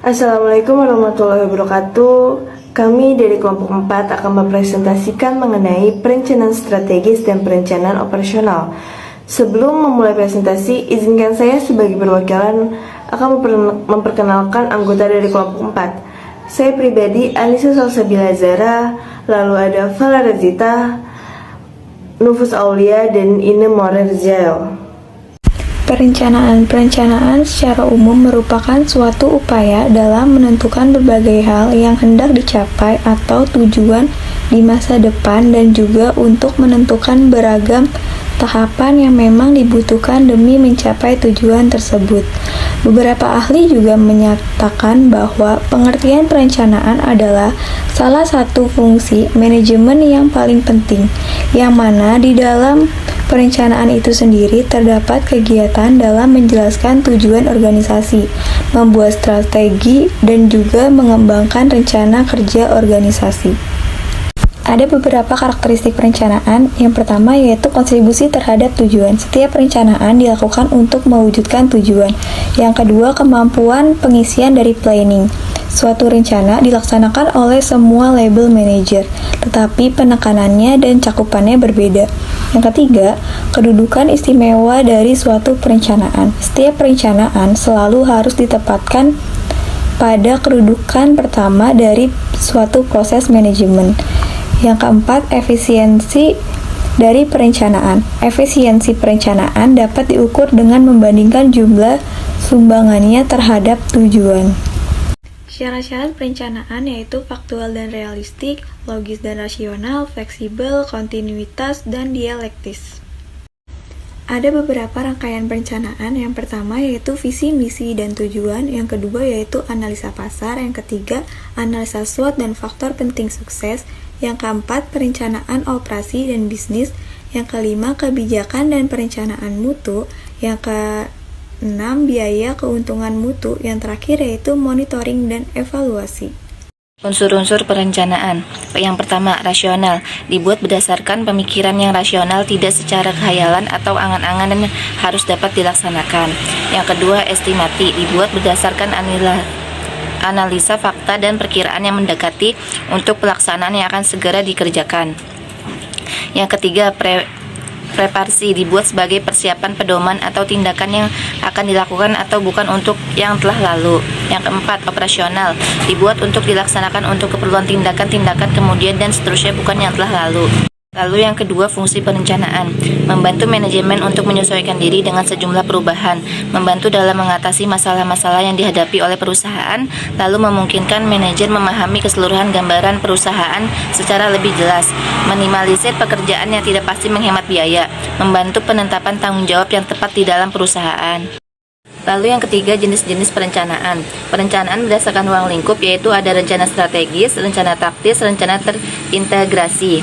Assalamualaikum warahmatullahi wabarakatuh. Kami dari kelompok 4 akan mempresentasikan mengenai perencanaan strategis dan perencanaan operasional. Sebelum memulai presentasi, izinkan saya sebagai perwakilan akan memperkenalkan anggota dari kelompok 4. Saya pribadi Anissa Salsabila Zara, lalu ada Fala Razita, Nufus Aulia, dan Ine Morer Zael. Perencanaan secara umum merupakan suatu upaya dalam menentukan berbagai hal yang hendak dicapai atau tujuan di masa depan dan juga untuk menentukan beragam tahapan yang memang dibutuhkan demi mencapai tujuan tersebut. Beberapa ahli juga menyatakan bahwa pengertian perencanaan adalah salah satu fungsi manajemen yang paling penting, yang mana di dalam perencanaan itu sendiri terdapat kegiatan dalam menjelaskan tujuan organisasi, membuat strategi, dan juga mengembangkan rencana kerja organisasi. Ada beberapa karakteristik perencanaan. Yang pertama yaitu kontribusi terhadap tujuan. Setiap perencanaan dilakukan untuk mewujudkan tujuan. Yang kedua, kemampuan pengisian dari planning. Suatu rencana dilaksanakan oleh semua label manager, tetapi penekanannya dan cakupannya berbeda. Yang ketiga, kedudukan istimewa dari suatu perencanaan. Setiap perencanaan selalu harus ditempatkan pada kedudukan pertama dari suatu proses manajemen. Yang keempat, efisiensi dari perencanaan. Efisiensi perencanaan dapat diukur dengan membandingkan jumlah sumbangannya terhadap tujuan. Syarat-syarat perencanaan yaitu faktual dan realistik, logis dan rasional, fleksibel, kontinuitas, dan dialektis. Ada beberapa rangkaian perencanaan. Yang pertama yaitu visi, misi, dan tujuan. Yang kedua yaitu analisa pasar. Yang ketiga, analisa SWOT dan faktor penting sukses. Yang keempat, perencanaan operasi dan bisnis. Yang kelima, kebijakan dan perencanaan mutu. Yang keenam, biaya keuntungan mutu. Yang terakhir yaitu monitoring dan evaluasi. Unsur-unsur perencanaan. Yang pertama, rasional. Dibuat berdasarkan pemikiran yang rasional, tidak secara khayalan atau angan-angan dan harus dapat dilaksanakan. Yang kedua, estimati. Dibuat berdasarkan analisa fakta dan perkiraan yang mendekati untuk pelaksanaan yang akan segera dikerjakan. Yang ketiga, preparasi. Dibuat sebagai persiapan pedoman atau tindakan yang akan dilakukan atau bukan untuk yang telah lalu. Yang keempat, operasional. Dibuat untuk dilaksanakan untuk keperluan tindakan-tindakan kemudian dan seterusnya bukan yang telah lalu. Lalu yang kedua, fungsi perencanaan. Membantu manajemen untuk menyesuaikan diri dengan sejumlah perubahan, membantu dalam mengatasi masalah-masalah yang dihadapi oleh perusahaan, lalu memungkinkan manajer memahami keseluruhan gambaran perusahaan secara lebih jelas, minimalisir pekerjaan yang tidak pasti, menghemat biaya, membantu penetapan tanggung jawab yang tepat di dalam perusahaan. Lalu yang ketiga, jenis-jenis perencanaan. Perencanaan berdasarkan ruang lingkup yaitu ada rencana strategis, rencana taktis, rencana terintegrasi.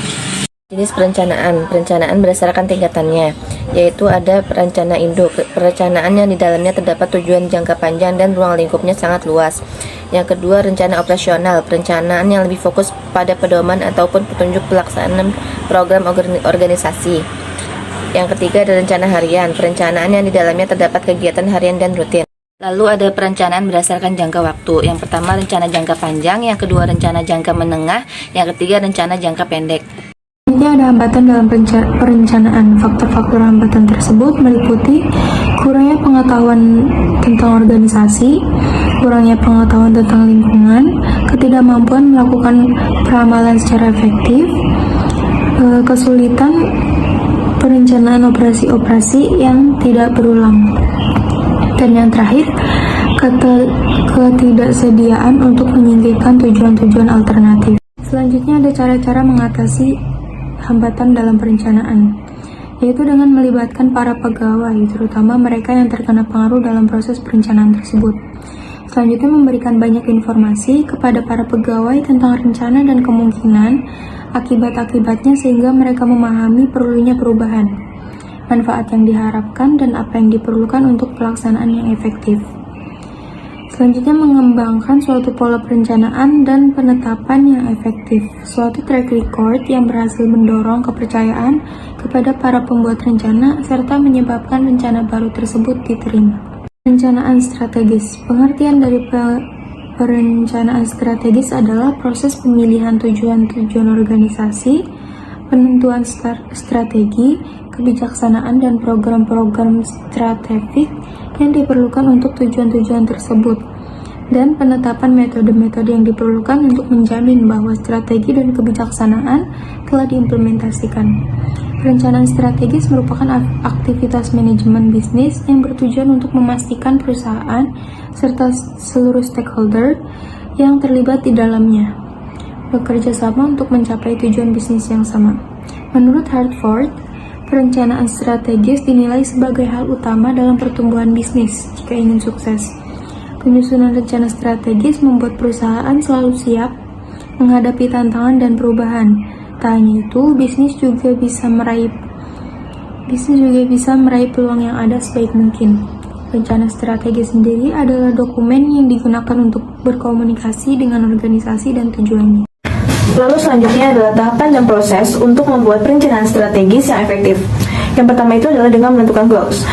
Jenis perencanaan berdasarkan tingkatannya, yaitu ada perencana induk, perencanaan yang di dalamnya terdapat tujuan jangka panjang dan ruang lingkupnya sangat luas. Yang kedua, rencana operasional, perencanaan yang lebih fokus pada pedoman ataupun petunjuk pelaksanaan program organisasi. Yang ketiga, ada rencana harian, perencanaan yang di dalamnya terdapat kegiatan harian dan rutin. Lalu ada perencanaan berdasarkan jangka waktu. Yang pertama, rencana jangka panjang, yang kedua, rencana jangka menengah, yang ketiga, rencana jangka pendek. Selanjutnya ada hambatan dalam perencanaan. Faktor-faktor hambatan tersebut meliputi kurangnya pengetahuan tentang organisasi, kurangnya pengetahuan tentang lingkungan, ketidakmampuan melakukan peramalan secara efektif, kesulitan perencanaan operasi-operasi yang tidak berulang, dan yang terakhir, ketidaksediaan untuk menyingkirkan tujuan-tujuan alternatif. Selanjutnya ada cara-cara mengatasi hambatan dalam perencanaan, yaitu dengan melibatkan para pegawai, terutama mereka yang terkena pengaruh dalam proses perencanaan tersebut. Selanjutnya, memberikan banyak informasi kepada para pegawai tentang rencana dan kemungkinan akibat-akibatnya sehingga mereka memahami perlunya perubahan, manfaat yang diharapkan, dan apa yang diperlukan untuk pelaksanaan yang efektif. Selanjutnya, mengembangkan suatu pola perencanaan dan penetapan yang efektif, suatu track record yang berhasil mendorong kepercayaan kepada para pembuat rencana serta menyebabkan rencana baru tersebut diterima. Perencanaan strategis. Pengertian dari perencanaan strategis adalah proses pemilihan tujuan-tujuan organisasi, penentuan strategi, kebijaksanaan, dan program-program strategik yang diperlukan untuk tujuan-tujuan tersebut, dan penetapan metode-metode yang diperlukan untuk menjamin bahwa strategi dan kebijaksanaan telah diimplementasikan. Perencanaan strategis merupakan aktivitas manajemen bisnis yang bertujuan untuk memastikan perusahaan serta seluruh stakeholder yang terlibat di dalamnya bekerja sama untuk mencapai tujuan bisnis yang sama. Menurut Hartford, perencanaan strategis dinilai sebagai hal utama dalam pertumbuhan bisnis jika ingin sukses. Penyusunan rencana strategis membuat perusahaan selalu siap menghadapi tantangan dan perubahan. Tak hanya itu, bisnis juga bisa meraih peluang yang ada sebaik mungkin. Rencana strategi sendiri adalah dokumen yang digunakan untuk berkomunikasi dengan organisasi dan tujuannya. Lalu selanjutnya adalah tahapan dan proses untuk membuat perencanaan strategis yang efektif. Yang pertama itu adalah dengan menentukan goals.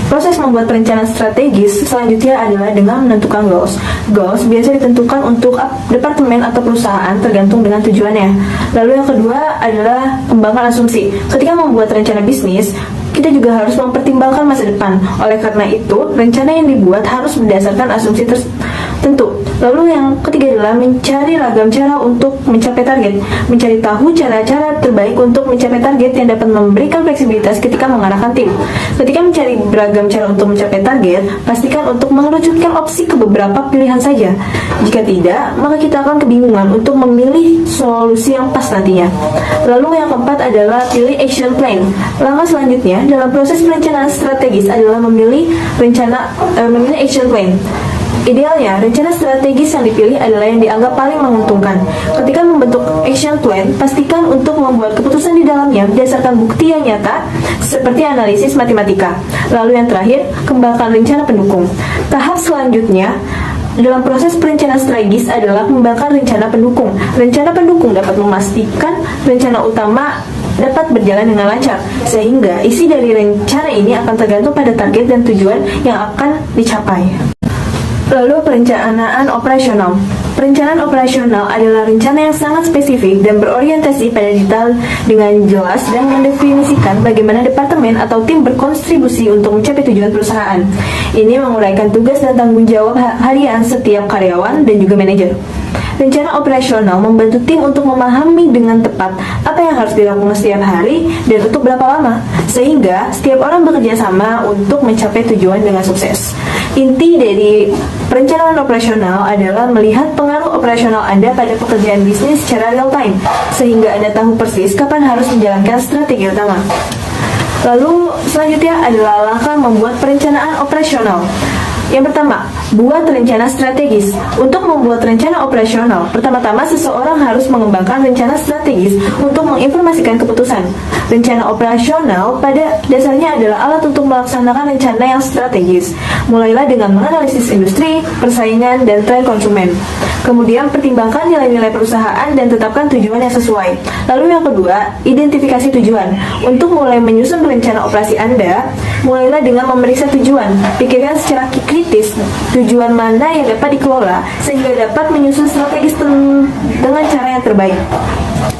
Proses membuat perencanaan strategis selanjutnya adalah dengan menentukan goals. Goals biasa ditentukan untuk departemen atau perusahaan tergantung dengan tujuannya. Lalu yang kedua adalah kembangkan asumsi. Ketika membuat rencana bisnis, kita juga harus mempertimbangkan masa depan. Oleh karena itu, rencana yang dibuat harus berdasarkan asumsi tertentu. Lalu yang ketiga adalah mencari ragam cara untuk mencapai target. Mencari tahu cara-cara terbaik untuk mencapai target yang dapat memberikan fleksibilitas ketika mengarahkan tim. Ketika mencari beragam cara untuk mencapai target, pastikan untuk mengerucutkan opsi ke beberapa pilihan saja. Jika tidak, maka kita akan kebingungan untuk memilih solusi yang pas nantinya. Lalu yang keempat adalah pilih action plan. Langkah selanjutnya dalam proses perencanaan strategis adalah memilih action plan. Idealnya, rencana strategis yang dipilih adalah yang dianggap paling menguntungkan. Ketika membentuk action plan, pastikan untuk membuat keputusan di dalamnya berdasarkan bukti yang nyata, seperti analisis matematika. Lalu yang terakhir, kembangkan rencana pendukung. Tahap selanjutnya dalam proses perencanaan strategis adalah kembangkan rencana pendukung. Rencana pendukung dapat memastikan rencana utama dapat berjalan dengan lancar, sehingga isi dari rencana ini akan tergantung pada target dan tujuan yang akan dicapai. Lalu perencanaan operasional. Perencanaan operasional adalah rencana yang sangat spesifik dan berorientasi pada detail dengan jelas dan mendefinisikan bagaimana departemen atau tim berkontribusi untuk mencapai tujuan perusahaan. Ini menguraikan tugas dan tanggung jawab harian setiap karyawan dan juga manajer. Rencana operasional membantu tim untuk memahami dengan tepat apa yang harus dilakukan setiap hari dan untuk berapa lama, sehingga setiap orang bekerja sama untuk mencapai tujuan dengan sukses. Inti dari perencanaan operasional adalah melihat pengaruh operasional Anda pada pekerjaan bisnis secara real time, sehingga Anda tahu persis kapan harus menjalankan strategi utama. Lalu selanjutnya adalah langkah membuat perencanaan operasional. Yang pertama, buat rencana strategis. Untuk membuat rencana operasional, pertama-tama seseorang harus mengembangkan rencana strategis untuk menginformasikan keputusan. Rencana operasional pada dasarnya adalah alat untuk melaksanakan rencana yang strategis. Mulailah dengan menganalisis industri, persaingan, dan tren konsumen. Kemudian pertimbangkan nilai-nilai perusahaan dan tetapkan tujuan yang sesuai. Lalu yang kedua, identifikasi tujuan. Untuk mulai menyusun rencana operasi Anda, mulailah dengan memeriksa tujuan. Pikirkan secara kritis tujuan mana yang dapat dikelola sehingga dapat menyusun strategis dengan cara yang terbaik.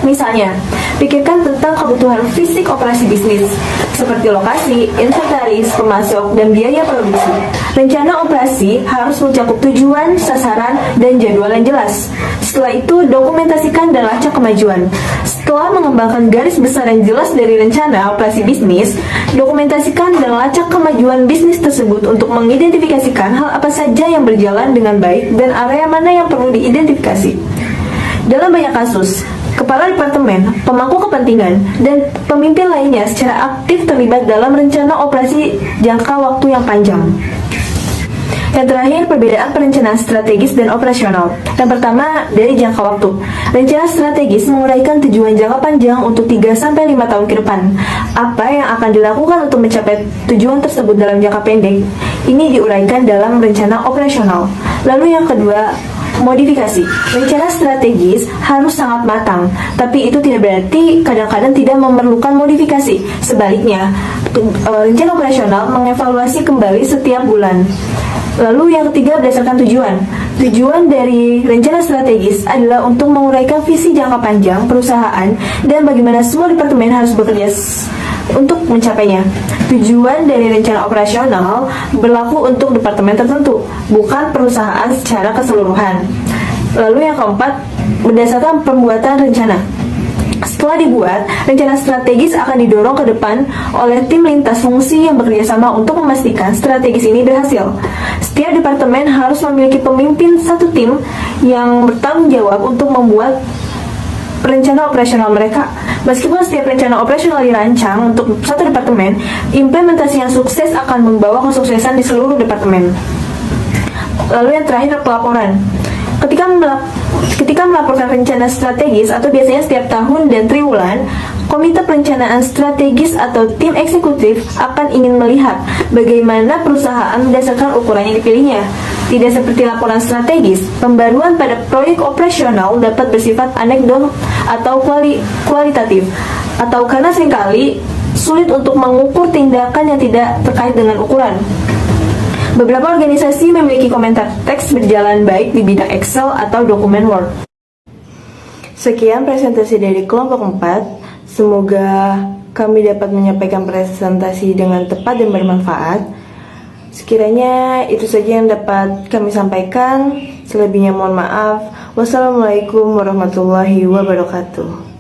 Misalnya, pikirkan tentang kebutuhan fisik operasi bisnis seperti lokasi, inventaris, pemasok, dan biaya produksi. Rencana operasi harus mencakup tujuan, sasaran, dan jadwal yang jelas. Setelah itu, dokumentasikan dan lacak kemajuan. Setelah mengembangkan garis besar yang jelas dari rencana operasi bisnis, dokumentasikan dan lacak kemajuan bisnis tersebut untuk mengidentifikasikan hal apa saja yang berjalan dengan baik dan area mana yang perlu diidentifikasi. Dalam banyak kasus, kepala departemen, pemangku kepentingan, dan pemimpin lainnya secara aktif terlibat dalam rencana operasi jangka waktu yang panjang. Yang terakhir, perbedaan perencanaan strategis dan operasional. Yang pertama, dari jangka waktu. Rencana strategis menguraikan tujuan jangka panjang untuk 3-5 tahun ke depan. Apa yang akan dilakukan untuk mencapai tujuan tersebut dalam jangka pendek? Ini diuraikan dalam rencana operasional. Lalu yang kedua, Modifikasi. Rencana strategis harus sangat matang, tapi itu tidak berarti kadang-kadang tidak memerlukan modifikasi. Sebaliknya, rencana operasional mengevaluasi kembali setiap bulan. Lalu yang ketiga, berdasarkan tujuan. Tujuan dari rencana strategis adalah untuk menguraikan visi jangka panjang perusahaan dan bagaimana semua departemen harus bekerja untuk mencapainya. Tujuan dari rencana operasional berlaku untuk departemen tertentu, bukan perusahaan secara keseluruhan. Lalu yang keempat, berdasarkan pembuatan rencana. Setelah dibuat, rencana strategis akan didorong ke depan oleh tim lintas fungsi yang bekerjasama untuk memastikan strategis ini berhasil. Setiap departemen harus memiliki pemimpin satu tim yang bertanggung jawab untuk membuat rencana operasional mereka. Meskipun setiap rencana operasional dirancang untuk satu departemen, implementasi yang sukses akan membawa kesuksesan di seluruh departemen. Lalu yang terakhir, pelaporan. Ketika melaporkan rencana strategis atau biasanya setiap tahun dan triwulan, Komite Perencanaan Strategis atau tim eksekutif akan ingin melihat bagaimana perusahaan berdasarkan ukuran yang dipilihnya. Tidak seperti laporan strategis, pembaruan pada proyek operasional dapat bersifat anekdot atau kualitatif, atau karena seringkali sulit untuk mengukur tindakan yang tidak terkait dengan ukuran. Beberapa organisasi memiliki komentar teks berjalan baik di bidang Excel atau dokumen Word. Sekian presentasi dari kelompok 4. Semoga kami dapat menyampaikan presentasi dengan tepat dan bermanfaat. Sekiranya itu saja yang dapat kami sampaikan. Selebihnya mohon maaf. Wassalamualaikum warahmatullahi wabarakatuh.